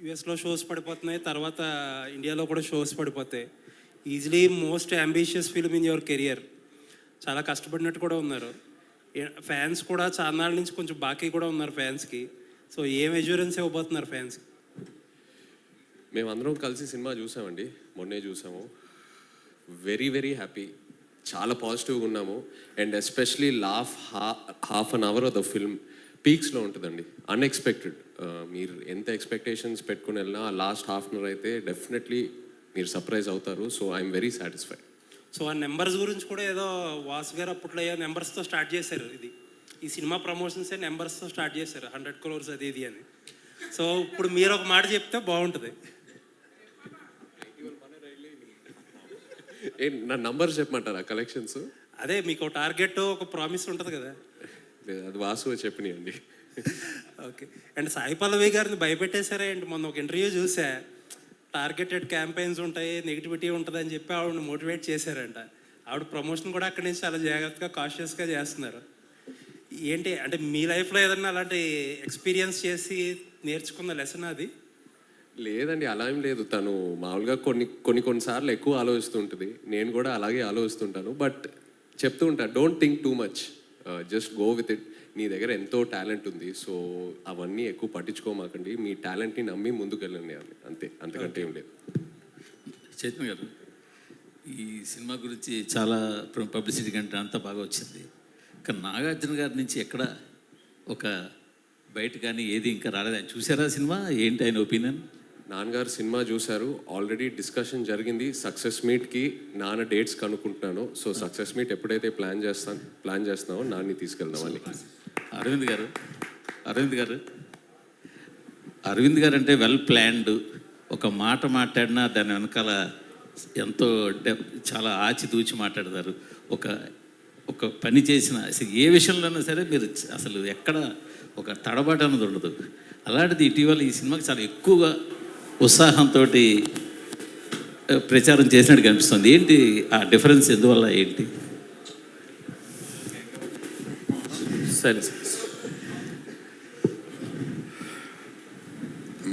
యుఎస్లో షోస్ పడిపోతున్నాయి, తర్వాత ఇండియాలో కూడా షోస్ పడిపోతాయి. Easily most ambitious film in your career. చాలా కష్టపడినట్టు కూడా ఉన్నారు. ఫ్యాన్స్ కూడా చాలా నాళ్ళ నుంచి కొంచెం బాకీ కూడా ఉన్నారు ఫ్యాన్స్కి. సో ఏం ఎష్యూరెన్స్ ఇవ్వబోతున్నారు ఫ్యాన్స్కి? మేమందరం కలిసి సినిమా చూసామండి, మొన్నే చూసాము. వెరీ వెరీ హ్యాపీ, చాలా పాజిటివ్గా ఉన్నాము. And especially half an hour of the film పీక్స్లో ఉంటుందండి. అన్ఎక్స్పెక్టెడ్. మీరు ఎంత ఎక్స్పెక్టేషన్స్ పెట్టుకుని వెళ్ళినా లాస్ట్ హాఫ్ అన్ అవర్ అయితే డెఫినెట్లీ మీరు సర్ప్రైజ్ అవుతారు. So I'm very satisfied. So ఆ నెంబర్స్ గురించి కూడా ఏదో వాసు గారు అప్పట్లో నెంబర్స్తో స్టార్ట్ చేశారు. ఈ సినిమా ప్రమోషన్సే నెంబర్స్తో స్టార్ట్ చేశారు, 100 crores అది ఇది అని. సో ఇప్పుడు మీరు ఒక మాట చెప్తే బాగుంటుంది. నా నంబర్స్ చెప్పమంటారా కలెక్షన్స్? అదే మీకు టార్గెట్, ఒక ప్రామిస్ ఉంటుంది కదా. అది వాసు చెప్పినాయండి. ఓకే. అండ్ సాయి పల్లవి గారిని భయపెట్టేశారే అండి. మొన్న ఒక ఇంటర్వ్యూ చూసా, టార్గెటెడ్ క్యాంపెయిన్స్ ఉంటాయి, నెగిటివిటీ ఉంటుంది అని చెప్పి ఆవిడని మోటివేట్ చేశారంట. ఆవిడ ప్రమోషన్ కూడా అక్కడి నుంచి చాలా జాగ్రత్తగా కాషియస్గా చేస్తున్నారు. ఏంటి అంటే మీ లైఫ్లో ఏదన్నా అలాంటి ఎక్స్పీరియన్స్ చేసి నేర్చుకున్న లెసన్ అది? లేదండి, అలా ఏం లేదు. తను మామూలుగా కొన్నిసార్లు ఎక్కువ ఆలోచిస్తుంటుంది. నేను కూడా అలాగే ఆలోచిస్తుంటాను. బట్ చెప్తూ ఉంటాను, don't think too much, just go with it. నీ దగ్గర ఎంతో టాలెంట్ ఉంది, సో అవన్నీ ఎక్కువ పట్టించుకోమాకండి. మీ టాలెంట్ని నమ్మి ముందుకు వెళ్ళండి, అంతే, అంతకంటే ఏం లేదు. చైతన్య గారు, ఈ సినిమా గురించి చాలా పబ్లిసిటీ కంటే అంతా బాగా వచ్చింది. కానీ నాగార్జున గారి నుంచి ఎక్కడ ఒక బయట కానీ ఏది ఇంకా రాలేదు. ఆయన చూసారా సినిమా? ఏంటి ఆయన ఒపీనియన్? నాన్నగారు సినిమా చూశారు, ఆల్రెడీ డిస్కషన్ జరిగింది. సక్సెస్ మీట్కి నాన్న డేట్స్ కనుక్కుంటున్నాను. సో సక్సెస్ మీట్ ఎప్పుడైతే ప్లాన్ చేస్తున్నామో నాన్ని తీసుకెళ్దామని. అరవింద్ గారు అంటే వెల్ ప్లాన్డ్. ఒక మాట మాట్లాడినా దాని వెనకాల ఎంతో చాలా ఆచితూచి మాట్లాడతారు. ఒక పని చేసిన ఏ విషయంలోనైనా సరే మీరు అసలు ఎక్కడ ఒక తడబాటు అన్నది ఉండదు. అలాంటిది ఇటీవల ఈ సినిమాకి చాలా ఎక్కువగా ఉత్సాహంతో ప్రచారం చేసినట్టు కనిపిస్తుంది. ఏంటి ఆ డిఫరెన్స్? ఎందువల్ల ఏంటి? సరే,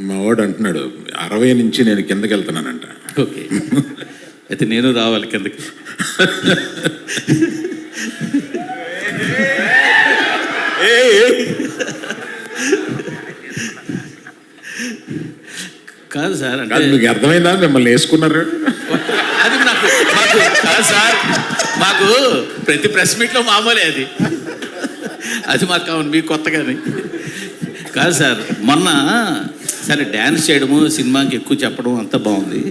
మా వాడు అంటున్నాడు 60 నుంచి నేను కిందకి వెళ్తున్నానంట. ఓకే, అయితే నేను రావాలి కిందకి. కాదు సార్, అంటే మీకు అర్థమైందా మిమ్మల్ని వేసుకున్నారు? అది మాకు కాదు సార్, మాకు ప్రతి ప్రెస్ మీట్లో మామూలే అది మాకు కావాలి, మీకు కొత్తగానే కాదు సార్. మొన్న సరే డ్యాన్స్ చేయడము, సినిమాకి ఎక్కువ చెప్పడం అంతా బాగుంది.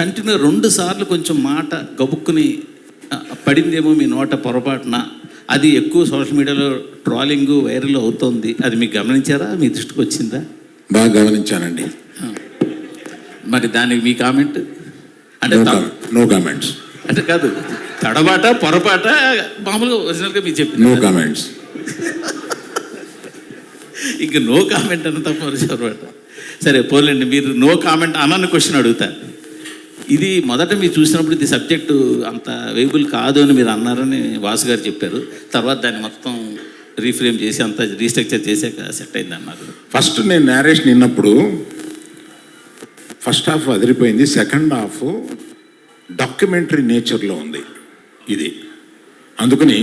కంటిన్యూ 2 సార్లు కొంచెం మాట గబుక్కుని పడిందేమో మీ నోట పొరపాటున. అది ఎక్కువ సోషల్ మీడియాలో ట్రోలింగ్ వైరల్ అవుతుంది. అది మీకు గమనించారా? మీ దృష్టికి వచ్చిందా? బాగా గమనించానండి. మరి దానికి మీ కామెంట్? అంటే నో కామెంట్స్. అంటే కాదు, తడబాట పొరపాట మామూలుగా ఒరిజినల్గా మీరు చెప్పి నో కామెంట్స్. ఇంక నో కామెంట్ అన్న తప్ప పొరపాట. సరే పోలేండి, మీరు నో కామెంట్ అన్న క్వశ్చన్ అడుగుతా. ఇది మొదట మీరు చూసినప్పుడు ఇది సబ్జెక్టు అంత వేబుల్ కాదు అని మీరు అన్నారని వాసు గారు చెప్పారు. తర్వాత దాన్ని మొత్తం రీఫ్రేమ్ చేసి అంతా రీస్ట్రక్చర్ చేసాక సెట్ అయింది అన్నారు. ఫస్ట్ నేను నేరేషన్ విన్నప్పుడు ఫస్ట్ హాఫ్ అదిరిపోయింది, సెకండ్ హాఫ్ డాక్యుమెంటరీ నేచర్లో ఉంది ఇది. అందుకని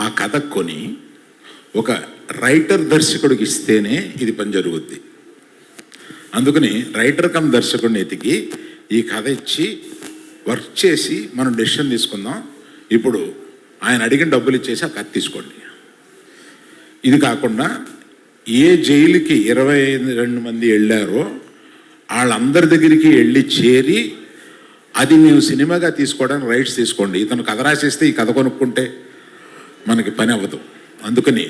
ఆ కథ కొని ఒక రైటర్ దర్శకుడికి ఇస్తేనే ఇది పని జరుగుద్ది. అందుకని రైటర్ కమ్ దర్శకుడిని ఎతికి ఈ కథ ఇచ్చి వర్క్ చేసి మనం డెసిషన్ తీసుకుందాం. ఇప్పుడు ఆయన అడిగిన డబ్బులు ఇచ్చేసి ఆ కథ తీసుకోండి. ఇది కాకుండా ఏ జైలుకి 22 మంది వెళ్ళారో వాళ్ళందరి దగ్గరికి వెళ్ళి చేరి అది మేము సినిమాగా తీసుకోవడానికి రైట్స్ తీసుకోండి. ఇతను కథ రాసేస్తే ఈ కథ కొనుక్కుంటే మనకి పని అవ్వదు. అందుకని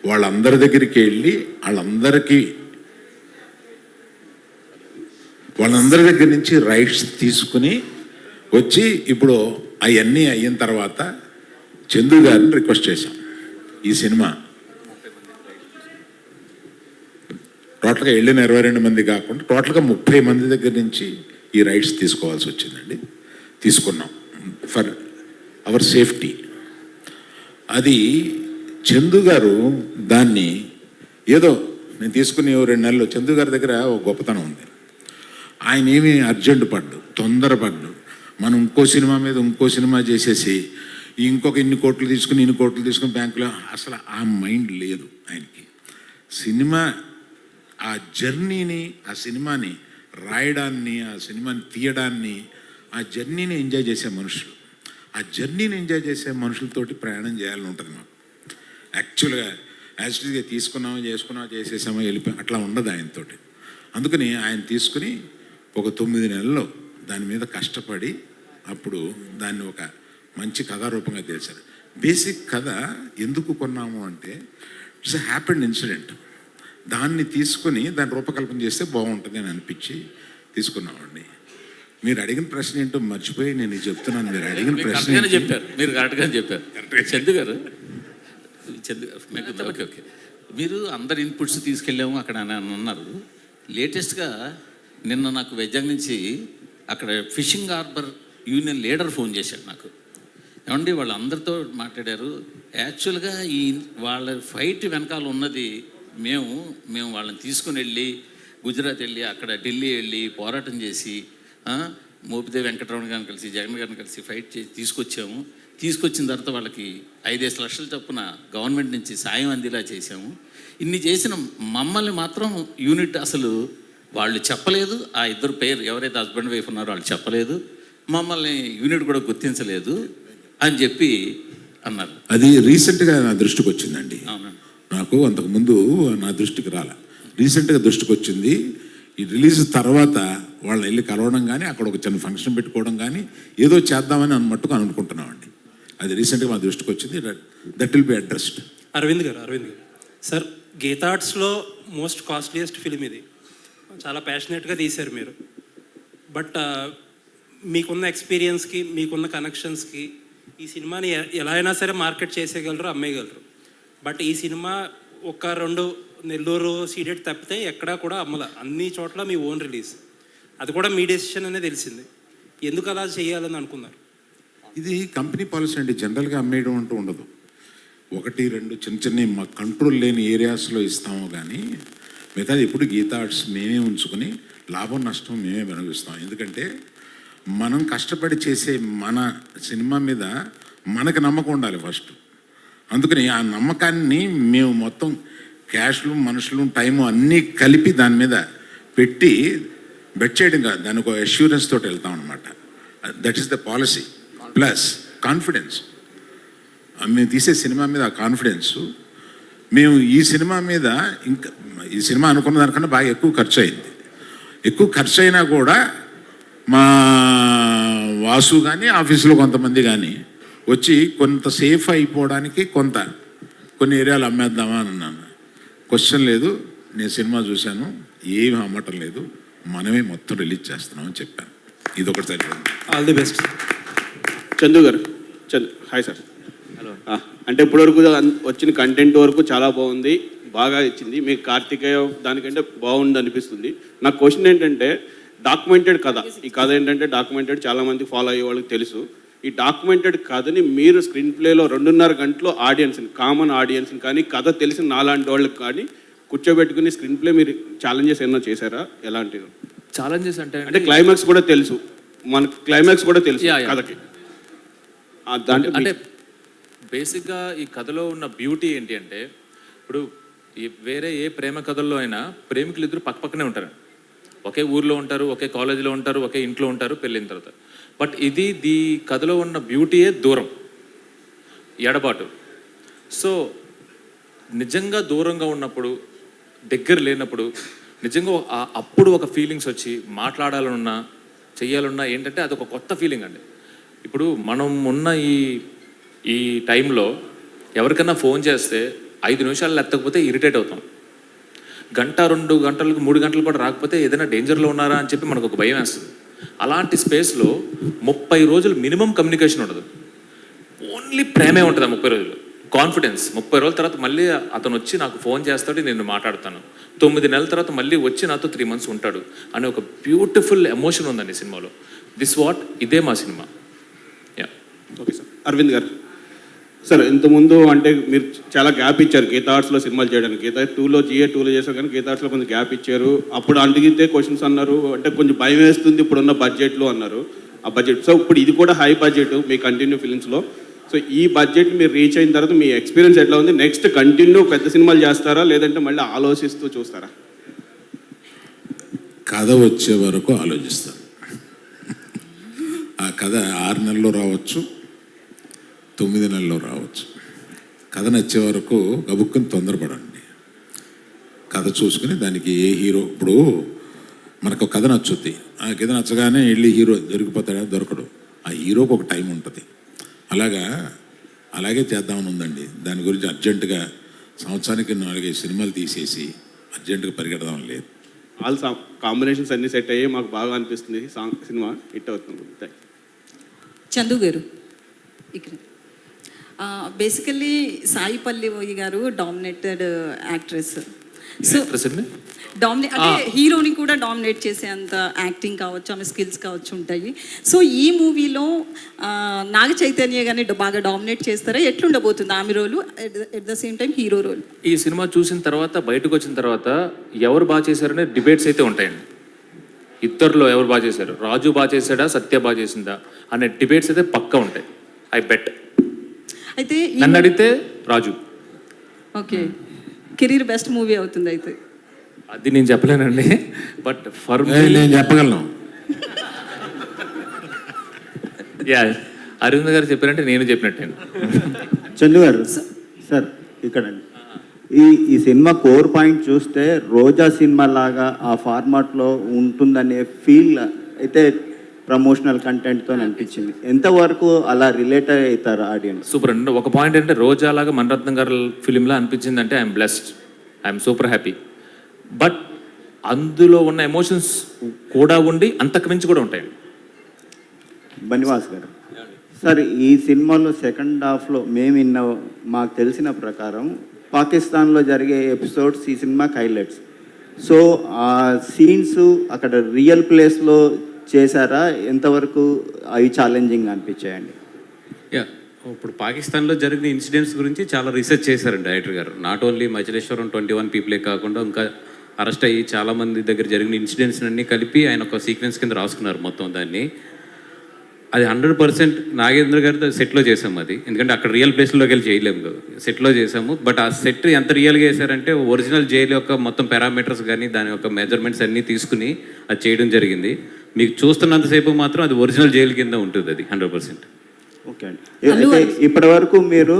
వాళ్ళందరి దగ్గరికి వెళ్ళి వాళ్ళందరి దగ్గర నుంచి రైట్స్ తీసుకుని వచ్చి ఇప్పుడు అవన్నీ అయిన తర్వాత చందు గారిని రిక్వెస్ట్ చేశాం. ఈ సినిమా టోటల్గా వెళ్ళిన 22 మంది కాకుండా టోటల్గా 30 మంది దగ్గర నుంచి ఈ రైట్స్ తీసుకోవాల్సి వచ్చిందండి. తీసుకున్నాం ఫర్ అవర్ సేఫ్టీ. అది చందు గారు దాన్ని ఏదో నేను తీసుకుని 2 నెలలు చందు గారి దగ్గర ఒక గొప్పతనం ఉంది. ఆయన ఏమీ అర్జెంట్ పడ్డు, తొందరపడ్డు. మనం ఇంకో సినిమా మీద ఇంకో సినిమా చేసేసి ఇంకొక ఇన్ని కోట్లు తీసుకుని బ్యాంకులో అసలు ఆ మైండ్ లేదు ఆయనకి. సినిమా ఆ జర్నీని, ఆ సినిమాని రాయడాన్ని, ఆ సినిమాని తీయడాన్ని, ఆ జర్నీని ఎంజాయ్ చేసే మనుషులు, ఆ జర్నీని ఎంజాయ్ చేసే మనుషులతోటి ప్రయాణం చేయాలని ఉంటుంది మాకు. యాక్చువల్గా యాక్చువల్గా చేసుకున్నామో చేసేసామో వెళ్ళిపోయి అట్లా ఉండదు ఆయనతోటి. అందుకని ఆయన తీసుకుని ఒక 9 నెలల్లో దాని మీద కష్టపడి అప్పుడు దాన్ని ఒక మంచి కథారూపంగా తెలిసారు. బేసిక్ కథ ఎందుకు కొన్నాము అంటే ఇట్స్ ఎ హ్యాపెండ్ ఇన్సిడెంట్. దాన్ని తీసుకుని దాన్ని రూపకల్పన చేస్తే బాగుంటుంది అని అనిపించి తీసుకున్నామండి. మీరు అడిగిన ప్రశ్న ఏంటో మర్చిపోయి నేను ఇది చెప్తున్నాను. మీరు అడిగిన ప్రశ్న చెప్పారు, మీరు కరెక్ట్గానే చెప్పారు. చందు గారు ఓకే, మీరు అందరి ఇన్పుట్స్ తీసుకెళ్ళాము అక్కడ అని అన్నారు. లేటెస్ట్గా నిన్న నాకు వైజాగ్ నుంచి అక్కడ fishing harbour union leader phone చేశాడు నాకు. ఏమండి వాళ్ళందరితో మాట్లాడారు. యాక్చువల్గా వాళ్ళ ఫైట్ వెనకాల ఉన్నది మేము వాళ్ళని తీసుకుని వెళ్ళి గుజరాత్ వెళ్ళి అక్కడ ఢిల్లీ వెళ్ళి పోరాటం చేసి మోపిదేవి వెంకటరమణ గారిని కలిసి జగన్ గారిని కలిసి ఫైట్ చేసి తీసుకొచ్చిన తర్వాత వాళ్ళకి 5-5 లక్షల చొప్పున గవర్నమెంట్ నుంచి సాయం అందేలా చేసాము. ఇన్ని చేసిన మమ్మల్ని మాత్రం యూనిట్ అసలు వాళ్ళు చెప్పలేదు. ఆ ఇద్దరు పేరు ఎవరైతే హస్బెండ్ వైఫ్ ఉన్నారో వాళ్ళు చెప్పలేదు. మమ్మల్ని యూనిట్ కూడా గుర్తించలేదు అని చెప్పి అన్నారు. అది రీసెంట్గా నా దృష్టికి వచ్చిందండి. అవునండి, నాకు అంతకుముందు నా దృష్టికి రాలే, రీసెంట్గా దృష్టికి వచ్చింది. ఈ రిలీజ్ తర్వాత వాళ్ళని వెళ్ళి కలవడం కానీ అక్కడ ఒక చిన్న ఫంక్షన్ పెట్టుకోవడం కానీ ఏదో చేద్దామని మట్టుకు అనుకుంటున్నామండి. అది రీసెంట్గా మా దృష్టికి వచ్చింది. That will be addressed. Aravind గారు సార్, గీతార్ట్స్లో మోస్ట్ కాస్ట్లీయెస్ట్ ఫిలిం ఇది. చాలా ప్యాషనెట్గా తీశారు మీరు. బట్ మీకున్న ఎక్స్పీరియన్స్కి, మీకున్న కనెక్షన్స్కి ఈ సినిమాని ఎలా అయినా సరే మార్కెట్ చేసేయగలరు, అమ్మేయగలరు. బట్ ఈ సినిమా 1-2 నెల్లూరు సీడెడ్ తప్పితే ఎక్కడా కూడా అమ్మల. అన్ని చోట్ల మీ ఓన్ రిలీజ్. అది కూడా మీ డెసిషన్ అనే తెలిసింది. ఎందుకు అలా చేయాలని అనుకున్నారు? ఇది కంపెనీ పాలసీ అండి. జనరల్గా అమ్మేయడం అంటూ ఉండదు. 1-2 చిన్న కంట్రోల్ లేని ఏరియాస్లో ఇస్తాము కానీ మిగతాది ఎప్పుడు గీతా ఆర్ట్స్ మేమే ఉంచుకొని లాభం నష్టం మేమే వెనగిస్తాం. ఎందుకంటే మనం కష్టపడి చేసే మన సినిమా మీద మనకు నమ్మకం ఉండాలి ఫస్ట్. అందుకని ఆ నమ్మకాన్ని మేము మొత్తం క్యాష్లు, మనుషులు, టైము అన్నీ కలిపి దాని మీద పెట్టి బెట్ చేయడం కాదు, దానికి ఒక అష్యూరెన్స్ తోటి వెళ్తాం అనమాట. That is the policy. Plus confidence. మేము తీసే సినిమా మీద ఆ కాన్ఫిడెన్స్. మేము ఈ సినిమా మీద ఇంకా ఈ సినిమా అనుకున్న దానికన్నా బాగా ఎక్కువ ఖర్చు అయింది. ఎక్కువ ఖర్చు అయినా కూడా మా వాసు కానీ ఆఫీసులో కొంతమంది కానీ వచ్చి కొంత సేఫ్ అయిపోవడానికి కొన్ని ఏరియాలు అమ్మేద్దామా అని అన్నాను. క్వశ్చన్ లేదు, నేను సినిమా చూశాను, ఏమి అమ్మటం లేదు, మనమే మొత్తం రిలీజ్ చేస్తున్నామని చెప్పాను. ఇది ఒకటి సరిపోయింది. All the best. చందు గారు, హాయ్ సార్. హలో. అంటే ఇప్పటివరకు వచ్చిన కంటెంట్ వరకు చాలా బాగుంది, బాగా ఇచ్చింది. మీకు కార్తికేయ దానికంటే బాగుంది అనిపిస్తుంది. నా క్వశ్చన్ ఏంటంటే, డాక్యుమెంటెడ్ కథ, ఈ కథ ఏంటంటే డాక్యుమెంటెడ్, చాలామంది ఫాలో అయ్యే వాళ్ళకి తెలుసు. ఈ డాక్యుమెంటెడ్ కథని మీరు స్క్రీన్ ప్లేలో 2.5 గంటలో ఆడియన్స్ని, కామన్ ఆడియన్స్ని కానీ కథ తెలిసిన నాలాంటి వాళ్ళకి కానీ కూర్చోబెట్టుకుని స్క్రీన్ ప్లే మీరు ఛాలెంజెస్ ఏమైనా చేశారా? ఎలాంటివి ఛాలెంజెస్ అంటే క్లైమాక్స్ కూడా తెలుసు, మనకు క్లైమాక్స్ కూడా తెలుసు కథకి. అంటే బేసిక్గా ఈ కథలో ఉన్న బ్యూటీ ఏంటి అంటే, ఇప్పుడు వేరే ఏ ప్రేమ కథల్లో అయినా ప్రేమికులు ఇద్దరు పక్కపక్కనే ఉంటారు, ఒకే ఊర్లో ఉంటారు, ఒకే కాలేజీలో ఉంటారు, ఒకే ఇంట్లో ఉంటారు పెళ్ళిన తర్వాత. బట్ ఈ కథలో ఉన్న బ్యూటీయే దూరం, ఎడబాటు. సో నిజంగా దూరంగా ఉన్నప్పుడు, దగ్గర లేనప్పుడు నిజంగా అప్పుడు ఒక ఫీలింగ్స్ వచ్చి మాట్లాడాలన్నా చెయ్యాలన్నా ఏంటంటే అదొక కొత్త ఫీలింగ్ అండి. ఇప్పుడు మనం ఉన్న ఈ టైంలో ఎవరికైనా ఫోన్ చేస్తే 5 నిమిషాలు ఎత్తకపోతే ఇరిటేట్ అవుతాం. 1-2 గంటలకు 3 గంటల పాటు రాకపోతే ఏదైనా డేంజర్లో ఉన్నారా అని చెప్పి మనకు ఒక భయం వేస్తుంది. అలాంటి స్పేస్లో 30 రోజులు మినిమం కమ్యూనికేషన్ ఉండదు, ఓన్లీ ప్రేమే ఉంటుంది ఆ 30 రోజులు. కాన్ఫిడెన్స్. 30 రోజుల తర్వాత మళ్ళీ అతను వచ్చి నాకు ఫోన్ చేస్తాడు, నేను మాట్లాడతాను. 9 నెలల తర్వాత మళ్ళీ వచ్చి నాతో 3 months ఉంటాడు అనే ఒక బ్యూటిఫుల్ ఎమోషన్ ఉందండి సినిమాలో. ఇదే మా సినిమా. Okay sir. అరవింద్ గారు, సార్ ఇంతకుముందు అంటే మీరు చాలా గ్యాప్ ఇచ్చారు గీతా ఆర్ట్స్లో సినిమాలు చేయడానికి. గీతా 2లో GA 2లో చేశారు కానీ గీతా ఆర్ట్స్లో కొంచెం గ్యాప్ ఇచ్చారు. అప్పుడు అడిగితే క్వశ్చన్స్ అన్నారు అంటే కొంచెం భయం వేస్తుంది ఇప్పుడున్న బడ్జెట్లో అన్నారు. ఆ బడ్జెట్ సో ఇప్పుడు ఇది కూడా హై బడ్జెట్ మీ కంటిన్యూ ఫిలిమ్స్లో. సో ఈ బడ్జెట్ మీరు రీచ్ అయిన తర్వాత మీ ఎక్స్పీరియన్స్ ఎట్లా ఉంది? నెక్స్ట్ కంటిన్యూ పెద్ద సినిమాలు చేస్తారా లేదంటే మళ్ళీ ఆలోచిస్తూ చూస్తారా? కథ వచ్చే వరకు ఆలోచిస్తాను. ఆ కథ 6 నెలల్లో రావచ్చు, 9 నెలల్లో రావచ్చు. కథ నచ్చే వరకు గబుక్కుని తొందరపడండి. కథ చూసుకుని దానికి ఏ హీరో, ఇప్పుడు మనకు కథ నచ్చుద్ది, ఆ కథ నచ్చగానే వెళ్ళి హీరో దొరికిపోతాడా? దొరకడు. ఆ హీరోకి ఒక టైం ఉంటుంది. అలాగే చేద్దామని ఉందండి. దాని గురించి అర్జెంటుగా సంవత్సరానికి 4-5 సినిమాలు తీసేసి అర్జెంటుగా పరిగెడదాం లేదు. ఆల్ కాంబినేషన్స్ అన్ని సెట్ అయ్యి మాకు బాగా అనిపిస్తుంది. సినిమా హిట్ అవుతుంది. చందు గారు ఇక్కడ బేసికల్లీ సాయి పల్లవి గారు డామినేటెడ్ యాక్ట్రెస్. సో డామినేట్ అంటే హీరోని కూడా డామినేట్ చేసేంత యాక్టింగ్ కావచ్చు, ఆమె స్కిల్స్ కావచ్చు ఉంటాయి. సో ఈ మూవీలో నాగ చైతన్య గారిని బాగా డామినేట్ చేస్తారా? ఎట్లుండబోతుంది ఆమె role at the same time hero role? ఈ సినిమా చూసిన తర్వాత బయటకు వచ్చిన తర్వాత ఎవరు బాగా చేశారనే డిబేట్స్ అయితే ఉంటాయండి. ఇద్దరిలో ఎవరు బాగా చేశారు, రాజు బాగా చేశాడా, సత్య బాగా చేసిందా అనే డిబేట్స్ అయితే పక్కా ఉంటాయి. I bet. అయితే నన్ను అడిగితే Raju. Okay, career best movie అవుతుంది అయితే. అది నేను చెప్పలేనండి, బట్ ఫర్ నేను చెప్పగలను. యా, అరవింద్ గారు చెప్పారంటే నేను చెప్పినట్టే. చందు గారు సార్ ఇక్కడ ఈ సినిమా కోర్ పాయింట్ చూస్తే రోజా సినిమా లాగా ఆ ఫార్మాట్లో ఉంటుందనే ఫీల్ అయితే ప్రమోషనల్ కంటెంట్తో అనిపించింది. ఎంతవరకు అలా రిలేట్ అవుతారు ఆడియన్స్? సూపర్ అండి. ఒక పాయింట్ అంటే రోజా లాగా మణరత్నం గారి ఫిలింలా అనిపించింది అంటే I'm blessed, I'm super happy. But అందులో ఉన్న ఎమోషన్స్ కూడా ఉండి అంతకు మించి కూడా ఉంటాయండి. బనివాస్ గారు సార్, ఈ సినిమాలో సెకండ్ హాఫ్లో మాకు తెలిసిన ప్రకారం పాకిస్తాన్లో జరిగే ఎపిసోడ్స్ ఈ సినిమాకి హైలైట్స్. సో ఆ సీన్స్ అక్కడ రియల్ ప్లేస్లో చేశారా? ఎంతవరకు అవి ఛాలెంజింగ్ అనిపించాయండి? యా, ఇప్పుడు పాకిస్తాన్లో జరిగిన ఇన్సిడెంట్స్ గురించి చాలా రీసెర్చ్ చేశారండి డైరెక్టర్ గారు. నాట్ ఓన్లీ మచిలేశ్వరం 21 పీపులే కాకుండా ఇంకా అరెస్ట్ అయ్యి చాలామంది దగ్గర జరిగిన ఇన్సిడెంట్స్ అన్నీ కలిపి ఆయన ఒక సీక్వెన్స్ కింద రాసుకున్నారు మొత్తం దాన్ని. అది 100% నాగేంద్ర గారితో సెట్లో చేసాము అది, ఎందుకంటే అక్కడ రియల్ ప్లేస్లోకి వెళ్ళి చేయలేము కదా, సెట్లో చేసాము. బట్ ఆ సెట్ ఎంత రియల్గా చేశారంటే ఒరిజినల్ జైలు యొక్క మొత్తం పారామీటర్స్ కానీ దాని యొక్క మెజర్మెంట్స్ అన్నీ తీసుకుని అది చేయడం జరిగింది. మీకు చూస్తున్నంతసేపు మాత్రం అది ఒరిజినల్ జైలు కింద ఉంటుంది అది 100%. ఓకే అండి. అయితే ఇప్పటి వరకు మీరు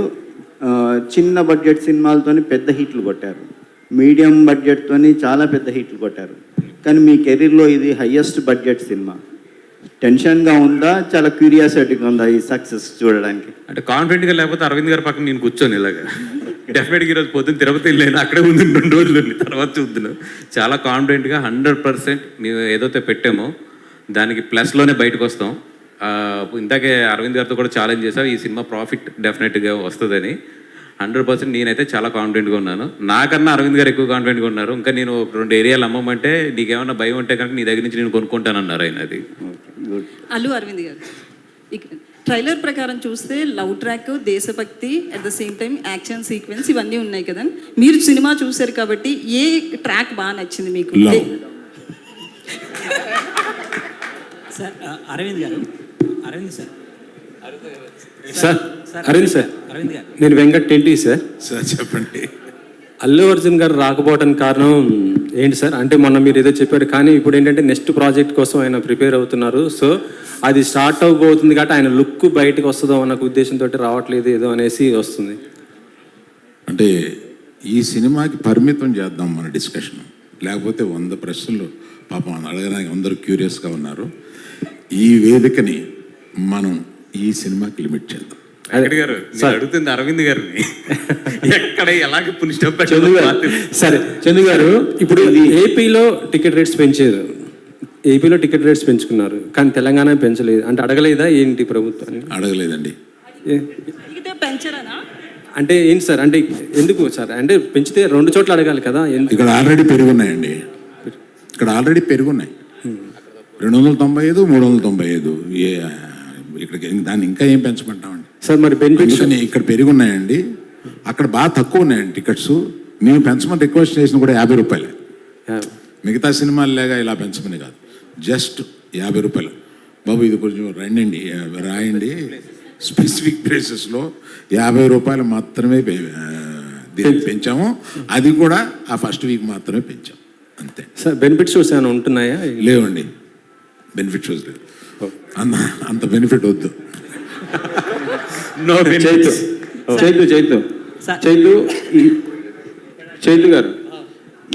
చిన్న బడ్జెట్ సినిమాలతోని పెద్ద హిట్లు కొట్టారు, మీడియం బడ్జెట్తోని చాలా పెద్ద హిట్లు కొట్టారు, కానీ మీ కెరీర్లో ఇది హయ్యెస్ట్ బడ్జెట్ సినిమా. టెన్షన్గా ఉందా, చాలా క్యూరియాసిటీగా ఉందా ఈ సక్సెస్ చూడడానికి? అంటే కాన్ఫిడెంట్గా లేకపోతే అరవింద్ గారి పక్కన నేను కూర్చొని ఇలాగా డెఫినెట్గా ఈరోజు పొద్దున్న తిరుపతి వెళ్ళాను, అక్కడే ఉంది 2 రోజులు తర్వాత చూద్దును. చాలా కాన్ఫిడెంట్గా 100% మేము ఏదైతే పెట్టామో దానికి ప్లస్లోనే బయటకు వస్తాం. ఇందాకే అరవింద్ గారితో కూడా ఛాలెంజ్ చేసాం, ఈ సినిమా ప్రాఫిట్ డెఫినెట్గా వస్తుందని. 100% నేనైతే చాలా కాన్ఫిడెంట్గా ఉన్నాను. నాకన్నా అరవింద్ గారు ఎక్కువ కాన్ఫిడెంట్గా ఉన్నారు. ఇంకా నేను 2 ఏరియాలు అమ్మమంటే నీకేమన్నా భయం ఉంటే కనుక నీ దగ్గర నుంచి నేను కొనుక్కుంటానన్నారు ఆయన. అది అల్లు అరవింద్ గారు ఇక్కడ ట్రైలర్ ప్రకారం చూస్తే లవ్ ట్రాక్, దేశభక్తి, at the same time action sequence ఇవన్నీ ఉన్నాయి కదా. మీరు సినిమా చూశారు కాబట్టి ఏ ట్రాక్ బాగా నచ్చింది మీకు? సార్ అరవింద్ గారు, అరవింద్ సార్, అరవింద్ సార్, అరవింద్ గారు, నేను వెంకట్ టెంటి సార్. సార్ చెప్పండి. అల్లు అర్జున్ గారు రాకపోవడానికి కారణం ఏంటి సార్? అంటే మొన్న మీరు ఏదో చెప్పారు, కానీ ఇప్పుడు ఏంటంటే నెక్స్ట్ ప్రాజెక్ట్ కోసం ఆయన ప్రిపేర్ అవుతున్నారు. సో అది స్టార్ట్ అవ్వబోతుంది కాబట్టి ఆయన లుక్ బయటకు వస్తుందో అన్న ఉద్దేశంతో రావట్లేదు ఏదో అనేసి వస్తుంది. అంటే ఈ సినిమాకి పరిమితం చేద్దాం మన డిస్కషన్, లేకపోతే 100 ప్రశ్నలు పాపం అడగడానికి అందరూ క్యూరియస్గా ఉన్నారు. ఈ వేదికని మనం ఈ సినిమాకి లిమిట్ చేద్దాం. గారు అడుగుతుంది అరవింద్ గారిని ఎక్కడ ఎలాగ పునిష్టం. సరే చందు గారు, ఇప్పుడు ఏపీలో టికెట్ రేట్స్ పెంచారు, ఏపీలో టికెట్ రేట్స్ పెంచుకున్నారు, కానీ తెలంగాణ పెంచలేదు. అంటే అడగలేదా ఏంటి ప్రభుత్వాన్ని? అడగలేదండి. పెంచరానా అంటే ఏంటి సార్? అంటే ఎందుకు సార్? అంటే పెంచితే 2 చోట్ల అడగాలి కదా. ఇక్కడ ఆల్రెడీ పెరుగున్నాయండి, ఇక్కడ ఆల్రెడీ పెరుగున్నాయి. 295, 395. ఇక్కడికి దాన్ని ఇంకా ఏం పెంచమంటామండి? సార్ మరి బెనిఫిట్స్ అందుకని ఇక్కడ పెరిగి ఉన్నాయండి, అక్కడ బాగా తక్కువ ఉన్నాయండి టికెట్స్. మేము పెంచమని రిక్వెస్ట్ చేసిన కూడా 50 రూపాయలే. మిగతా సినిమాలు లేగా ఇలా పెంచమని కాదు, జస్ట్ 50 రూపాయలు. బాబు ఇది కొంచెం రండి రాయండి, స్పెసిఫిక్ ప్లేసెస్లో 50 రూపాయలు మాత్రమే పెంచాము. అది కూడా ఆ ఫస్ట్ వీక్ మాత్రమే పెంచాం, అంతే. సార్ బెనిఫిట్ షోస్ ఏమైనా ఉంటున్నాయా? లేవండి, బెనిఫిట్ షోస్ లేదు. అంత బెనిఫిట్ వద్దు. చైతు గారు,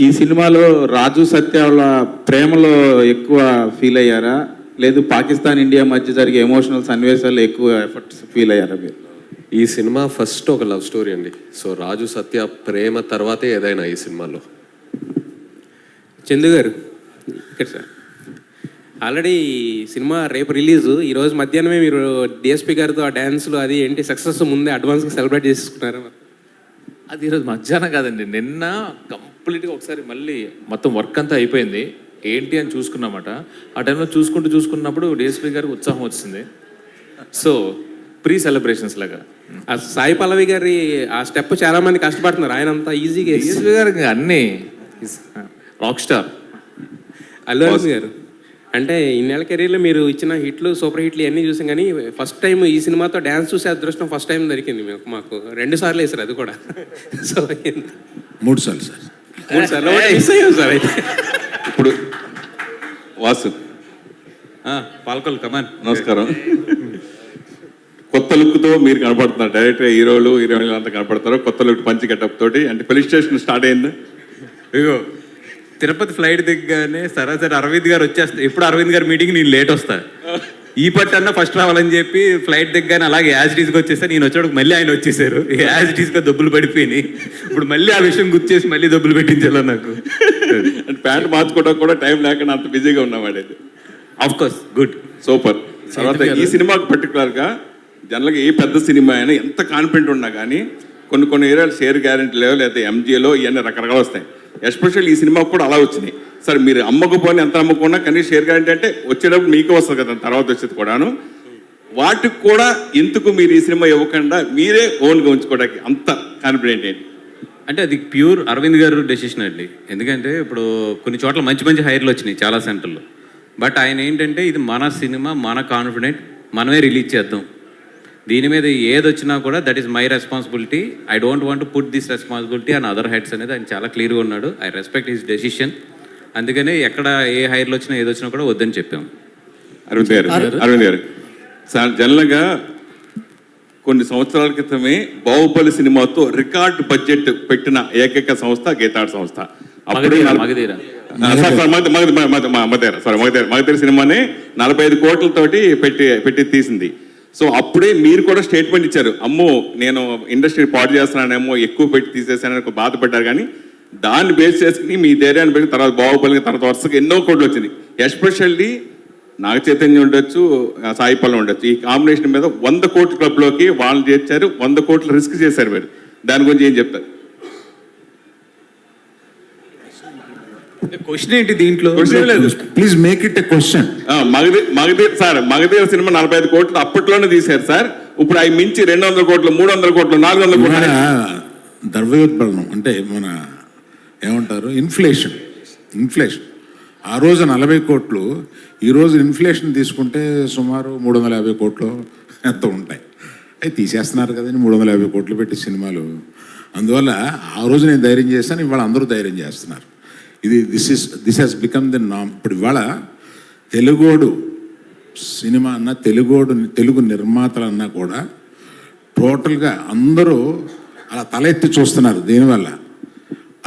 ఈ సినిమాలో రాజు సత్య వాళ్ళ ప్రేమలో ఎక్కువ ఫీల్ అయ్యారా, లేదు పాకిస్తాన్ ఇండియా మధ్య జరిగే ఎమోషనల్ సన్నివేశాలు ఎక్కువ ఎఫర్ట్స్ ఫీల్ అయ్యారా మీరు? ఈ సినిమా ఫస్ట్ ఒక లవ్ స్టోరీ అండి. సో రాజు సత్య ప్రేమ తర్వాతే ఏదైనా ఈ సినిమాలో. చందు గారు ఇక్కడ సార్, ఆల్రెడీ సినిమా రేపు రిలీజు, ఈరోజు మధ్యాహ్నమే మీరు డిఎస్పి గారితో ఆ డ్యాన్స్లు అది ఏంటి సక్సెస్ ముందే అడ్వాన్స్గా సెలబ్రేట్ చేసుకున్నారా? అది ఈరోజు మధ్యాహ్నం కాదండి, నిన్న కంప్లీట్గా ఒకసారి మళ్ళీ మొత్తం వర్క్ అంతా అయిపోయింది ఏంటి అని చూసుకున్నమాట. ఆ టైంలో చూసుకున్నప్పుడు డిఎస్పీ గారికి ఉత్సాహం వచ్చింది. సో ప్రీ సెలబ్రేషన్స్ లాగా. ఆ సాయి పల్లవి గారి ఆ స్టెప్ చాలా మంది కష్టపడుతున్నారు, ఆయన అంతా ఈజీగా. డిఎస్పీ గారికి అన్నీ రాక్ స్టార్. అల్లు అర్జున్ గారు అంటే ఇన్నేళ్ళ కెరీర్లో మీరు ఇచ్చిన హిట్లు సూపర్ హిట్లు ఇవన్నీ చూసాం, కానీ ఫస్ట్ టైం ఈ సినిమాతో డ్యాన్స్ చూసే అదృష్టం ఫస్ట్ టైం దొరికింది మాకు. 2 సార్లు వేసారు అది కూడా. సో 3 సార్లు సార్. 3 సార్లు మిస్ అయ్యాం సార్. అయితే ఇప్పుడు వాసు పాల్కొల్ కమాన్. నమస్కారం. కొత్త లుక్తో మీరు కనపడుతున్నారు, డైరెక్ట్గా హీరోయిన్లు అంతా కనపడతారు కొత్త లుక్, పంచి గెటప్ తోటి. అంటే పోలీస్ స్టేషన్ స్టార్ట్ అయిందా? ఇగో తిరుపతి ఫ్లైట్ దిగ్గానే సరాసరి అరవింద్ గారు వచ్చేస్తా. ఎప్పుడు అరవింద్ గారు మీటింగ్ నేను లేట్ వస్తా, ఈ పట్టన్నా ఫస్ట్ రావాలని చెప్పి ఫ్లైట్ దిగ్గానే అలాగే యాజిటీస్గా వచ్చేస్తా. నేను వచ్చేటప్పుడు మళ్ళీ ఆయన వచ్చేసారు, యాజిటీస్గా దెబ్బలు పడిపోయినాయి. ఇప్పుడు మళ్ళీ ఆ విషయం గుర్తు చేసి మళ్ళీ దెబ్బలు పెట్టించాలో నాకు. అంటే ప్యాంట్ మార్చుకోవడానికి కూడా టైం లేకుండా అంత బిజీగా ఉన్నవాడైతే. Of course good, super. తర్వాత ఈ సినిమాకి పర్టికులర్గా జనరల్గా ఏ పెద్ద సినిమా అయినా ఎంత కాన్ఫిడెంట్ ఉన్నా కానీ కొన్ని ఏరియాలు షేర్ గ్యారెంటీ లేవు, లేదా ఎంజీలో ఇవన్నీ రకరకాలు వస్తాయి. ఎస్పెషల్ ఈ సినిమాకు కూడా అలా వచ్చినాయి. సరే మీరు అమ్మకపోయినా ఎంత అమ్మకున్నా కానీ షేర్ గ్యారెంటీ అంటే వచ్చేటప్పుడు మీకే వస్తుంది కదా, తర్వాత వచ్చేది కూడాను. వాటికి కూడా ఎందుకు మీరు ఈ సినిమా ఇవ్వకుండా మీరే ఓన్గా ఉంచుకోవడానికి అంత కాన్ఫిడెంట్ ఏంటి? అంటే అది ప్యూర్ అరవింద్ గారు డెసిషన్ అండి. ఎందుకంటే ఇప్పుడు కొన్ని చోట్ల మంచి హైర్లు వచ్చినాయి చాలా సెంటర్లో. బట్ ఆయన ఏంటంటే ఇది మన సినిమా, మన కాన్ఫిడెంట్, మనమే రిలీజ్ చేద్దాం, దీని మీద ఏది వచ్చినా కూడా that is my responsibility, I don't want to put this responsibility on other heads అనేది ఆయన చాలా క్లియర్గా ఉన్నాడు. I respect his decision. అందుకనే ఎక్కడ ఏ హైర్లు వచ్చినా ఏది వచ్చినా కూడా వద్దని చెప్పాము. అరవింద్ గారు సార్, జనరల్గా కొన్ని సంవత్సరాల క్రితమే బాహుబలి సినిమాతో రికార్డ్ బడ్జెట్ పెట్టిన ఏకైక సంస్థ గీతాడ్ సంస్థ. మగధీర సినిమాని 45 కోట్లతోటి పెట్టి తీసింది. సో అప్పుడే మీరు కూడా స్టేట్మెంట్ ఇచ్చారు, అమ్మో నేను ఇండస్ట్రీ పాడు చేస్తున్నానేమో, ఎక్కువ పెట్టి తీసేసానని బాధపడ్డారు. కానీ దాన్ని బేస్ చేసుకుని మీ ధైర్యాన్ని పెట్టి తర్వాత బాహుబలి తర్వాత వరుసగా ఎన్నో కోట్లు వచ్చింది. ఎస్పెషల్లీ నాగ చైతన్యం ఉండొచ్చు, సాయి పల్లవి ఉండొచ్చు, ఈ కాంబినేషన్ మీద 100 కోట్ల క్లబ్లోకి వాళ్ళు చేర్చారు, 100 కోట్లు రిస్క్ చేశారు మీరు. దాని గురించి ఏం చెప్తారు? క్వశ్చన్ ఏంటి దీంట్లో? Please make it a question. Magadheera cinema 45 కోట్లు అప్పట్లోనే తీశారు సార్. ఇప్పుడు అవి మించి 200 కోట్లు, 300 కోట్లు, 400 కోట్లు. ద్రవ్యోత్పన్నం అంటే మన ఏమంటారు, ఇన్ఫ్లేషన్. ఆ రోజు 40 కోట్లు, ఈరోజు ఇన్ఫ్లేషన్ తీసుకుంటే సుమారు 350 కోట్లు ఎంత ఉంటాయి. అవి తీసేస్తున్నారు కదండి 350 కోట్లు పెట్టి సినిమాలు. అందువల్ల ఆ రోజు నేను ధైర్యం చేశాను, ఇవాళ అందరూ ధైర్యం చేస్తున్నారు. దిస్ హ్యాస్ బికమ్ ది నామ్. ఇప్పుడు ఇవాళ తెలుగోడు సినిమా అన్నా, తెలుగు నిర్మాతలు అన్నా కూడా టోటల్గా అందరూ అలా తల ఎత్తి చూస్తున్నారు. దీనివల్ల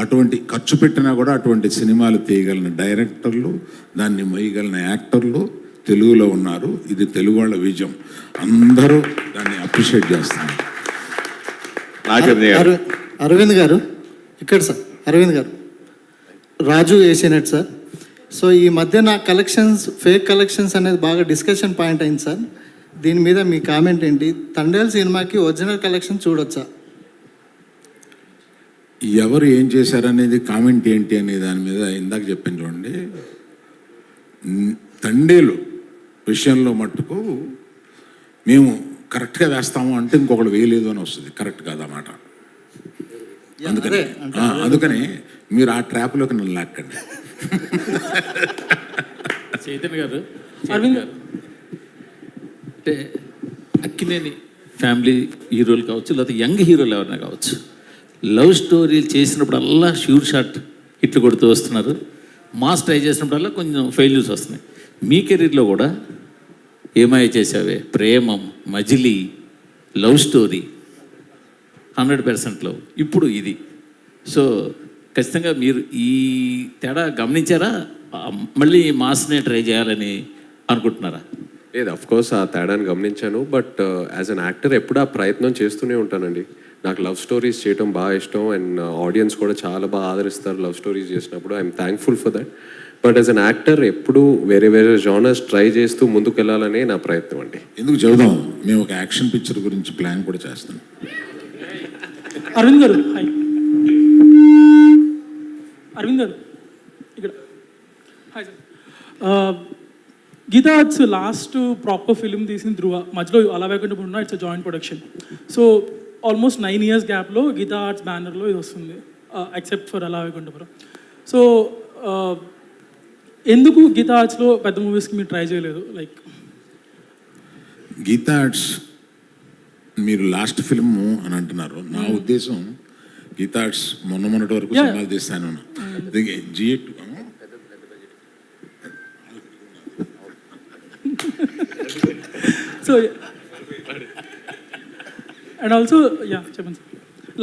అటువంటి ఖర్చు పెట్టినా కూడా అటువంటి సినిమాలు తీయగలిగిన డైరెక్టర్లు, దాన్ని మొయ్యగలిగిన యాక్టర్లు తెలుగులో ఉన్నారు. ఇది తెలుగు వాళ్ళ విజయం, అందరూ దాన్ని అప్రిషియేట్ చేస్తున్నారు. అరవింద్ గారు ఇక్కడ సార్, అరవింద్ గారు రాజు ఏషియనెట్ సార్. సో ఈ మధ్యన కలెక్షన్స్, ఫేక్ కలెక్షన్స్ అనేది బాగా డిస్కషన్ పాయింట్ అయింది సార్. దీని మీద మీ కామెంట్ ఏంటి? తండేల్ సినిమాకి ఒరిజినల్ కలెక్షన్ చూడొచ్చా? ఎవరు ఏం చేశారనేది కామెంట్ ఏంటి అనే దాని మీద ఇందాక చెప్పాను చూడండి. తండేలు విషయంలో మట్టుకు మేము కరెక్ట్గా వేస్తాము అంటే ఇంకొకళ్ళు వేయలేదు అని వస్తుంది. కరెక్ట్ కాదన్నమాట. అందుకని మీరు ఆ ట్రాప్లోకి నన్ను లాక్కండి. చైతన్య గారు, అరవింద్ గారు అంటే అక్కినేని ఫ్యామిలీ హీరోలు కావచ్చు, లేకపోతే యంగ్ హీరోలు ఎవరైనా కావచ్చు, లవ్ స్టోరీలు చేసినప్పుడల్లా షూర్ షాట్ హిట్లు కొడుతూ వస్తున్నారు. మాస్ ట్రై చేసినప్పుడల్లా కొంచెం ఫెయిల్యూర్స్ వస్తున్నాయి. మీ కెరీర్లో కూడా ఏమై చేసావే, ప్రేమం, మజిలీ, లవ్ స్టోరీ 100% లవ్, ఇప్పుడు ఇది. సో ఖచ్చితంగా మీరు ఈ తేడా గమనించారా? మళ్ళీ మాస్నే ట్రై చేయాలని అనుకుంటున్నారా? లేదు, అఫ్కోర్స్ ఆ తేడాను గమనించాను. బట్ యాజ్ అన్ యాక్టర్ ఎప్పుడు ఆ ప్రయత్నం చేస్తూనే ఉంటానండి. నాకు లవ్ స్టోరీస్ చేయడం బాగా ఇష్టం అండ్ ఆడియన్స్ కూడా చాలా బాగా ఆదరిస్తారు లవ్ స్టోరీస్ చేసినప్పుడు. I'm thankful for that. But as an actor ఎప్పుడు వేరే వేరే జానర్స్ ట్రై చేస్తూ ముందుకు వెళ్ళాలనే నా ప్రయత్నం అండి. ఎందుకు చెబుదాం, మేము ఒక యాక్షన్ పిక్చర్ గురించి ప్లాన్ కూడా చేస్తాం. అరవింద్ గారు, హాయ్. అరవింద్ గారు ఇక్కడ, hi sir. Geetha Arts last proper film తీసిన ధృవ, మధ్యలో అలా వేకుండా ఉన్న it's joint production. So almost 9 years గ్యాప్లో గీతా ఆర్ట్స్ బ్యానర్లో ఇది వస్తుంది, ఎక్సెప్ట్ ఫర్ అలా వేకుండాపురం. సో ఎందుకు గీతా ఆర్ట్స్లో పెద్ద మూవీస్కి మీరు ట్రై చేయలేదు? లైక్ గీతా ఆర్ట్స్ మీరు లాస్ట్ ఫిల్మ్ అని అంటున్నారు. నా ఉద్దేశం గీతా ఆర్ట్స్ మొన్నటి వరకు సినిమాలు తీస్తాను. జిఎట్ సో అండ్ ఆల్సో చెప్పండి సార్,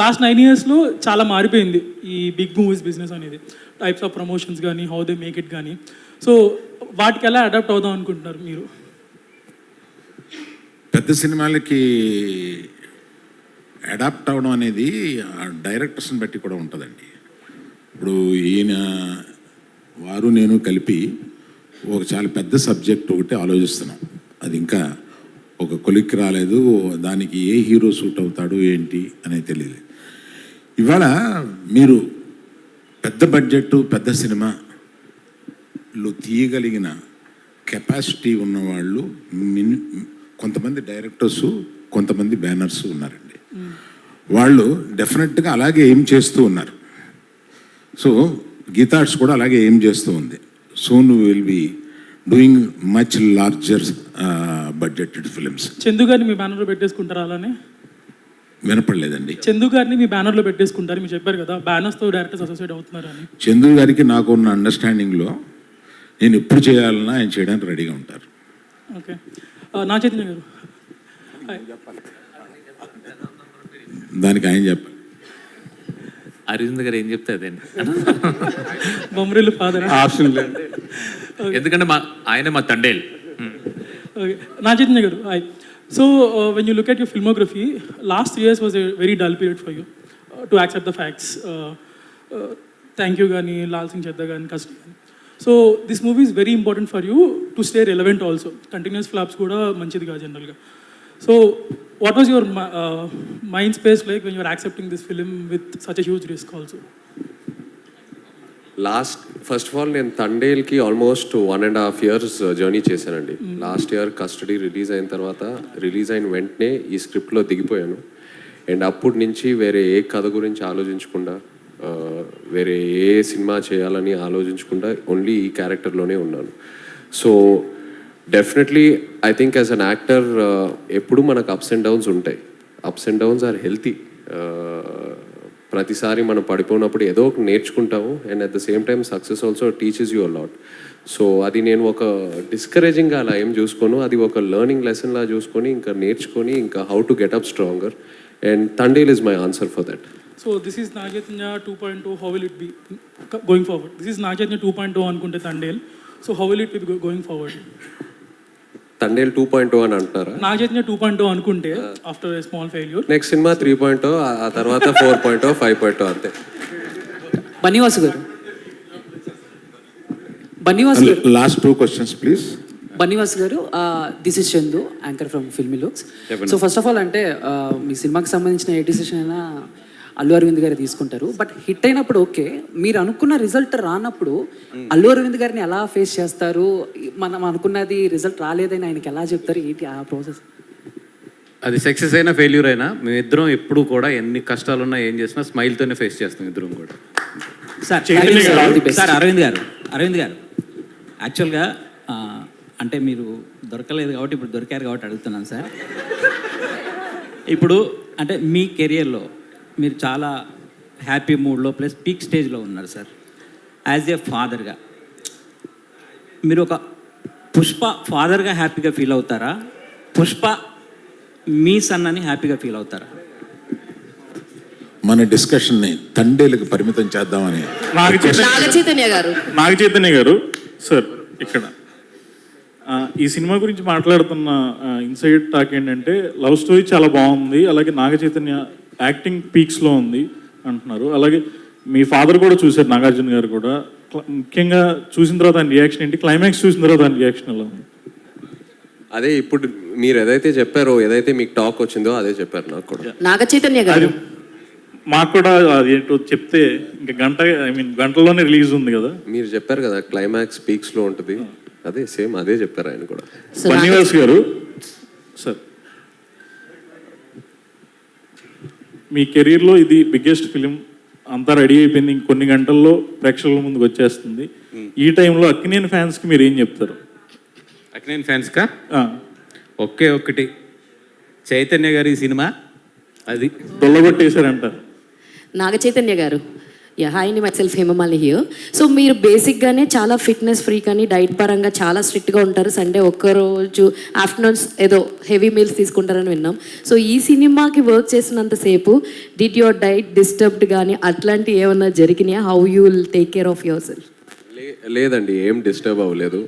లాస్ట్ 9 yearsలో చాలా మారిపోయింది ఈ బిగ్ మూవీస్ బిజినెస్ అనేది. టైప్స్ ఆఫ్ ప్రమోషన్స్ కానీ, హౌ దే మేక్ ఇట్ కానీ. సో వాటికి ఎలా అడాప్ట్ అవుదాం అనుకుంటున్నారు మీరు? పెద్ద సినిమాలకి అడాప్ట్ అవ్వడం అనేది డైరెక్టర్స్ని బట్టి కూడా ఉంటుందండి. ఇప్పుడు ఈయన వారు నేను కలిపి ఒక చాలా పెద్ద సబ్జెక్ట్ ఒకటి ఆలోచిస్తున్నాం. అది ఇంకా ఒక కొలిక్కి రాలేదు. దానికి ఏ హీరో సూట్ అవుతాడు ఏంటి అనేది తెలియదు. ఇవాళ మీరు పెద్ద బడ్జెట్ పెద్ద సినిమాలు తీయగలిగిన కెపాసిటీ ఉన్నవాళ్ళు కొంతమంది డైరెక్టర్సు, కొంతమంది బ్యానర్స్ ఉన్నారండి. వాళ్ళు డెఫినెట్గా అలాగే ఏం చేస్తూ ఉన్నారు. సో గీతా ఆర్ట్స్ కూడా అలాగే ఏం చేస్తూ ఉంది. Soon will be doing much larger budgeted films. Chandu గారిని మీ బ్యానర్లో పెట్టేసుకుంటారా? అలానే వినపడలేదండి. చందు గారిని మీ బ్యానర్లో పెట్టేసుకుంటారు, మీరు చెప్పారు కదా బ్యానర్స్తో డైరెక్టర్స్ అసోసియేట్ అవుతున్నారు అని. చందు గారికి నాకు ఉన్న అండర్స్టాండింగ్లో నేను ఎప్పుడు చేయాలన్నా ఆయన చేయడానికి రెడీగా ఉంటారు. ఓకే. నా చైతన్య గారు, దానికి ఆయన చెప్పాలి. అరవింద్ గారు ఏం చెప్తే అదేండి, బొమ్మరిల్లు ఫాదర్ ఆప్షన్ లేదు. ఎందుకంటే ఆయన మా తండేల్. ఓకే. నా చైతన్య గారు, hi. So when you look at your filmography, last 3 years was a very dull period for you to accept the facts. Thank you కానీ, లాల్ సింగ్ చెద్దా కానీ, కస్టడీ కానీ. So this movie is very important for you to stay relevant also. Continuous flops కూడా మంచిది కాదు జనరల్గా. So what was your mind space like when you're accepting this film with such a huge risk also? First of all నేను తండేల్కి almost 1.5 years journey చేశానండి. Last year custody release అయిన తర్వాత, release అయిన వెంటనే ఈ స్క్రిప్ట్లో దిగిపోయాను. అండ్ అప్పటి నుంచి వేరే ఏ కథ గురించి ఆలోచించకుండా, వేరే ఏ సినిమా చేయాలని ఆలోచించకుండా ఓన్లీ ఈ క్యారెక్టర్లోనే ఉన్నాను. So definitely I think as an actor ఎప్పుడు మనకు అప్స్ అండ్ డౌన్స్ ఉంటాయి. Ups and downs are healthy. ప్రతిసారి మనం పడిపోయినప్పుడు ఏదో ఒక నేర్చుకుంటాము. And at the same time success also teaches you a lot. సో అది నేను ఒక డిస్కరేజింగ్గా అలా ఏం చూసుకోను, అది ఒక లెర్నింగ్ లెసన్లా చూసుకొని ఇంకా నేర్చుకొని ఇంకా how to get up stronger. And Thandel is my answer for that. So this is Naga Chaitanya 2.0. How will it be going forward? This is Naga Chaitanya 2.0 అనుకుంటే Thandel. So how will it be going forward? Thandel 2.0 అని అంటారా? నాగచైతన్య 2.0 అనుకుంటే after a small failure, next cinema 3.0, ఆ తర్వాత 4.0, 5.0 అంతే. బన్నివాసు గారు, బన్నివాసు గారు, last 2 questions please. Bunny Vasu garu, this is Chandu, anchor from filmy looks. So first of all అంటే మీ సినిమాకి సంబంధించిన ఏ డిసిషన్ అయినా అల్లు అరవింద్ గారు తీసుకుంటారు. బట్ హిట్ అయినప్పుడు ఓకే, మీరు అనుకున్న రిజల్ట్ రానప్పుడు అల్లు అరవింద్ గారిని ఎలా ఫేస్ చేస్తారు? మనం అనుకున్నది రిజల్ట్ రాలేదని ఆయనకి ఎలా చెప్తారు? ఏంటి ఆ ప్రాసెస్? అది సక్సెస్ అయినా ఫెయిల్యూర్ అయినా మేమిద్దరం ఎప్పుడు కూడా ఎన్ని కష్టాలున్నా ఏం చేసినా స్మైల్తోనే ఫేస్ చేస్తాం ఇద్దరం కూడా. సార్ అరవింద్ గారు యాక్చువల్గా అంటే మీరు దొరకలేదు కాబట్టి ఇప్పుడు దొరికారు కాబట్టి అడుగుతున్నాను సార్. ఇప్పుడు అంటే మీ కెరియర్లో మీరు చాలా హ్యాపీ మూడ్లో ప్లస్ పీక్ స్టేజ్లో ఉన్నారు సార్. యాజ్ ఏ ఫాదర్గా మీరు ఒక పుష్ప ఫాదర్గా హ్యాపీగా ఫీల్ అవుతారా, పుష్ప మీ సన్ అని హ్యాపీగా ఫీల్ అవుతారా? మన డిస్కషన్ని తండేలకు పరిమితం చేద్దామని. నాగ చైతన్య గారు సార్, ఇక్కడ ఈ సినిమా గురించి మాట్లాడుతున్న ఇన్సైడ్ టాక్ ఏంటంటే లవ్ స్టోరీ చాలా బాగుంది, అలాగే నాగ చైతన్య యాక్టింగ్ పీక్స్లో ఉంది అంటున్నారు. అలాగే మీ ఫాదర్ కూడా చూశారు, నాగార్జున గారు కూడా. ముఖ్యంగా చూసిన తర్వాత ఆయన రియాక్షన్ ఏంటి, క్లైమాక్స్ చూసిన తర్వాత ఆయన రియాక్షన్ ఎలా ఉంది? అదే ఇప్పుడు మీరు ఏదైతే చెప్పారో, ఏదైతే మీకు టాక్ వచ్చిందో అదే చెప్పారు నాకు కూడా. నాగ చైతన్య గారు మాకు కూడా అదేంటో చెప్తే ఇంకా గంటలోనే రిలీజ్ ఉంది కదా. మీరు చెప్పారు కదా క్లైమాక్స్ పీక్స్లో ఉంటుంది, అదే సేమ్ అదే చెప్పారు ఆయన కూడా. బన్నీవాస్ గారు సార్, మీ కెరీర్లో ఇది బిగ్గెస్ట్ ఫిలిం, అంతా రెడీ అయిపోయింది, ఇంకొన్ని గంటల్లో ప్రేక్షకుల ముందుకు వచ్చేస్తుంది. ఈ టైంలో అక్కినేని ఫ్యాన్స్కి మీరు ఏం చెప్తారు? అక్కినేని ఫ్యాన్స్కా ఒకే ఒక్కటి, చైతన్య గారి సినిమా అది దొల్లగొట్టేశారంటారు. నాగ చైతన్య గారు, hi myself Hemamalini here. So మీరు బేసిక్గానే చాలా ఫిట్నెస్ ఫ్రీక్ అని డైట్ పరంగా చాలా స్ట్రిక్ట్గా ఉంటారు. సండే ఒక్కరోజు ఆఫ్టర్నూన్స్ ఏదో హెవీ మీల్స్ తీసుకుంటారని విన్నాం. సో ఈ సినిమాకి వర్క్ చేసినంతసేపు డిడ్ యువర్ డైట్ డిస్టర్బ్డ్ కానీ అట్లాంటివి ఏమన్నా జరిగినాయా? How you will take care of yourself? లేదండి, ఏం డిస్టర్బ్ అవ్వలేదు.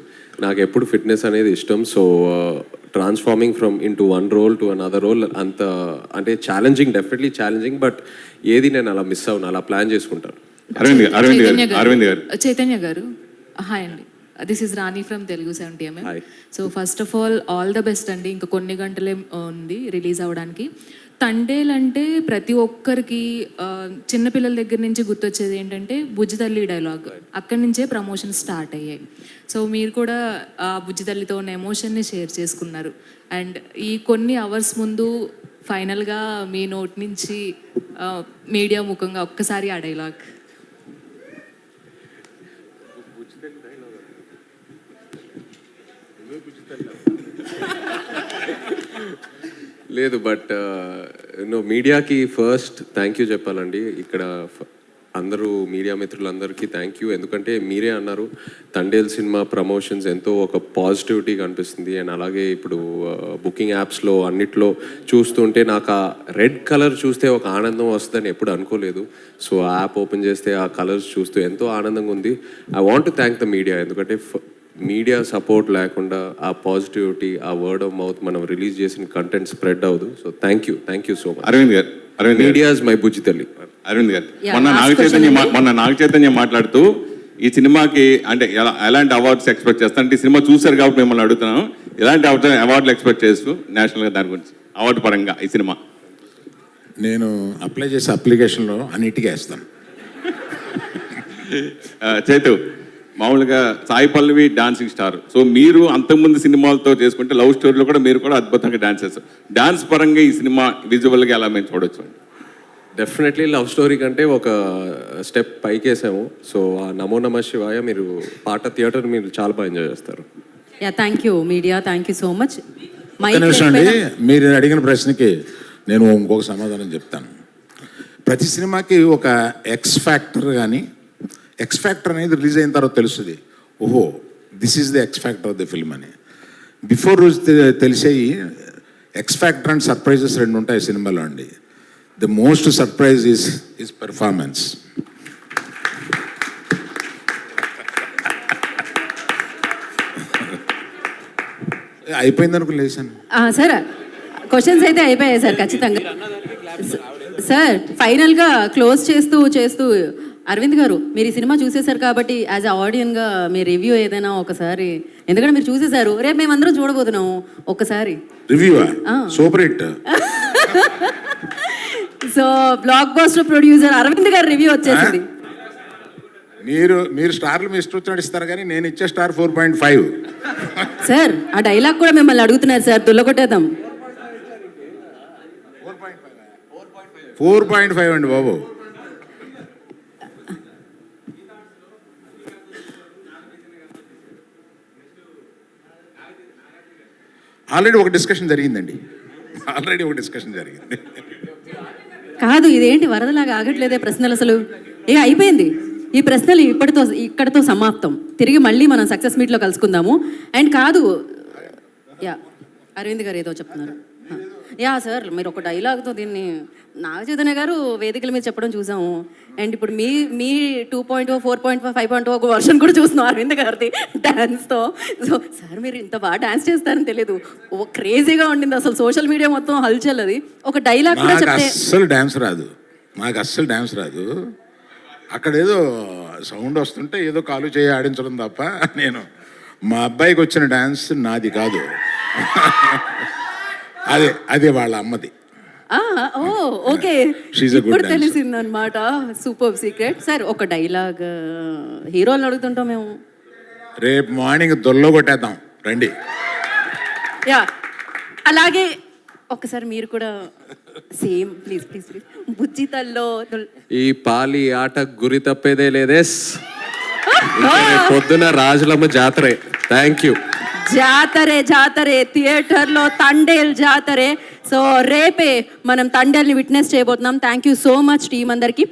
నాకు ఎప్పుడు ఫిట్నెస్ అనేది ఇష్టం. So transforming from in to one role to another role అంత అంటే ఛాలెంజింగ్, డెఫినెట్లీ ఛాలెంజింగ్, బట్ ఏది నేను అలా మిస్ అవును, అలా ప్లాన్ చేసుకుంటాను. చైతన్య గారు హాయ్ అండి, this is Rani from Telugu 70mm. So first of all the best అండి. ఇంకా కొన్ని గంటలే ఉంది రిలీజ్ అవ్వడానికి. తండేల్ అంటే ప్రతి ఒక్కరికి చిన్నపిల్లల దగ్గర నుంచి గుర్తొచ్చేది ఏంటంటే బుజ్జితల్లి డైలాగ్, అక్కడి నుంచే ప్రమోషన్ స్టార్ట్ అయ్యాయి. సో మీరు కూడా ఆ బుజ్జితల్లితో ఉన్న ఎమోషన్ని షేర్ చేసుకున్నారు. అండ్ ఈ కొన్ని అవర్స్ ముందు ఫైనల్గా మీ నోట్ నుంచి మీడియా ముఖంగా ఒక్కసారి ఆ డైలాగ్. లేదు, బట్ మీడియాకి ఫస్ట్ థ్యాంక్ యూ చెప్పాలండి. ఇక్కడ అందరూ మీడియా మిత్రులందరికీ థ్యాంక్ యూ. ఎందుకంటే మీరే అన్నారు తండేల్ సినిమా ప్రమోషన్స్ ఎంతో ఒక పాజిటివిటీ కనిపిస్తుంది. అండ్ అలాగే ఇప్పుడు బుకింగ్ యాప్స్లో అన్నిట్లో చూస్తుంటే నాకు ఆ రెడ్ కలర్ చూస్తే ఒక ఆనందం వస్తుందని ఎప్పుడు అనుకోలేదు. సో ఆ యాప్ ఓపెన్ చేస్తే ఆ కలర్స్ చూస్తూ ఎంతో ఆనందంగా ఉంది. I want to thank the media, ఎందుకంటే మీడియా సపోర్ట్ లేకుండా ఆ పాజిటివిటీ, ఆ వర్డ్ ఆఫ్ మౌత్ మనం రిలీజ్ చేసిన కంటెంట్ స్ప్రెడ్ అవ్వదు. So thank you so much. Aravind గారు, మీడియా ఇస్ మై బుజ్జితల్లి. అరవింద్ గారు, మొన్న నాగ చైతన్య మాట్లాడుతూ ఈ సినిమాకి అంటే ఎలాంటి అవార్డ్స్ ఎక్స్పెక్ట్ చేస్తాను అంటే, ఈ సినిమా చూశారు కాబట్టి మిమ్మల్ని అడుగుతున్నాను, ఎలాంటి అవార్డులు ఎక్స్పెక్ట్ చేస్తూ నేషనల్గా దాని గురించి అవార్డు పరంగా ఈ సినిమా? నేను అప్లై చేసే అప్లికేషన్లో అన్నిటికీ వేస్తాను. చైతు, మామూలుగా Sai Pallavi dancing star. So మీరు అంతకుముందు సినిమాలతో చేసుకుంటే లవ్ స్టోరీలో కూడా మీరు కూడా అద్భుతంగా డాన్స్ చేస్తారు. డాన్స్ పరంగా ఈ సినిమా విజువల్గా ఎలా మేము చూడొచ్చు? డెఫినెట్లీ లవ్ స్టోరీ కంటే ఒక స్టెప్ పైకేసాము. సో ఆ నమో నమ శివాయ మీరు పాట థియేటర్ మీరు చాలా బాగా ఎంజాయ్ చేస్తారు. Thank you media, thank you so much. అండి, మీరు అడిగిన ప్రశ్నకి నేను ఇంకొక సమాధానం చెప్తాను. ప్రతి సినిమాకి ఒక ఎక్స్ ఫ్యాక్టర్ కానీ, ఎక్స్ ఫ్యాక్టర్ అనేది రిలీజ్ అయిన తర్వాత తెలుస్తుంది, ఓహో this is the X factor of the film అని. బిఫోర్ రోజు తెలిసేవి ఎక్స్ ఫ్యాక్టర్ అండ్ సర్ప్రైజెస్ రెండు ఉంటాయి సినిమాలో అండి. The most surprise is performance. అయిపోయింది అనుకుని లేచాను సార్. క్వశ్చన్స్ అయితే అయిపోయాయి సార్ ఖచ్చితంగా. సార్ ఫైనల్గా క్లోజ్ చేస్తూ అరవింద్ గారు, మీరు ఈ సినిమా చూసేశారు కాబట్టి యాజ్ అ ఆడియన్గా మీ రివ్యూ ఏదైనా ఒకసారి, ఎందుకంటే మీరు చూసేశారు, రేపు మేమందరం చూడబోతున్నాము, ఒక్కసారి review super hit. So blockbuster producer Aravind గారు రివ్యూ వచ్చేసింది. మీరు స్టార్లు మీ ఇష్టం వచ్చినట్టు ఇస్తారు, కానీ నేను ఇచ్చే స్టార్ 4.5. సార్ ఆ డైలాగ్ కూడా మిమ్మల్ని అడుగుతున్నారు సార్, దుల్లగొట్టేద్దాం. 4.5 అండి బాబు. ఆల్రెడీ ఒక డిస్కషన్ జరిగింది. కాదు, ఇదేంటి వరదలాగా ఆగట్లేదే ప్రశ్నలు అసలు. అయిపోయింది ఈ ప్రశ్నలు ఇక్కడితో సమాప్తం. తిరిగి మళ్ళీ మనం సక్సెస్ మీట్లో కలుసుకుందాము. అండ్ కాదు, అరవింద్ గారు ఏదో చెప్తున్నారు. సార్ మీరు ఒక డైలాగ్తో దీన్ని నాగ చైతన్య గారు వేదికల మీద చెప్పడం చూసాము. అండ్ ఇప్పుడు మీ 2.0, 4.5, 5.0 ఒక వర్షన్ కూడా చూస్తున్నాం అరవింద్ గారిది డ్యాన్స్తో. సో సార్ మీరు ఇంత బాగా డ్యాన్స్ చేస్తారని తెలియదు. క్రేజీగా ఉండింది అసలు, సోషల్ మీడియా మొత్తం హల్చల్. అది ఒక డైలాగ్ కూడా చెప్తే అస్సలు డ్యాన్స్ రాదు. అక్కడ ఏదో సౌండ్ వస్తుంటే ఏదో కాలు చేయి ఆడించడం తప్ప నేను మా అబ్బాయికి వచ్చిన డ్యాన్స్ నాది కాదు. అదే వాళ్ళ అమ్మది. ఓకే, ఇప్పుడు తెలిసింది అనమాట. Super secret. సార్ ఒక డైలాగ్ హీరోలను అడుగుతుంటాం మేము. రేపు మార్నింగ్ దొల్లో కొట్టేద్దాం రండి. అలాగే ఒకసారి మీరు కూడా సేమ్ ప్లీజ్ ప్లీజ్ ప్లీజ్. బుజ్జితల్లో ఈ పాలి ఆట గురి తప్పేదే లేదే. పొద్దున రాజులమ్మ జాతరే. Thank you. జాతరే థియేటర్లో తండేల్ జాతరే. సో రేపే మనం తండేల్ని విట్నెస్ చేయబోతున్నాం. Thank you so much team అందరికీ.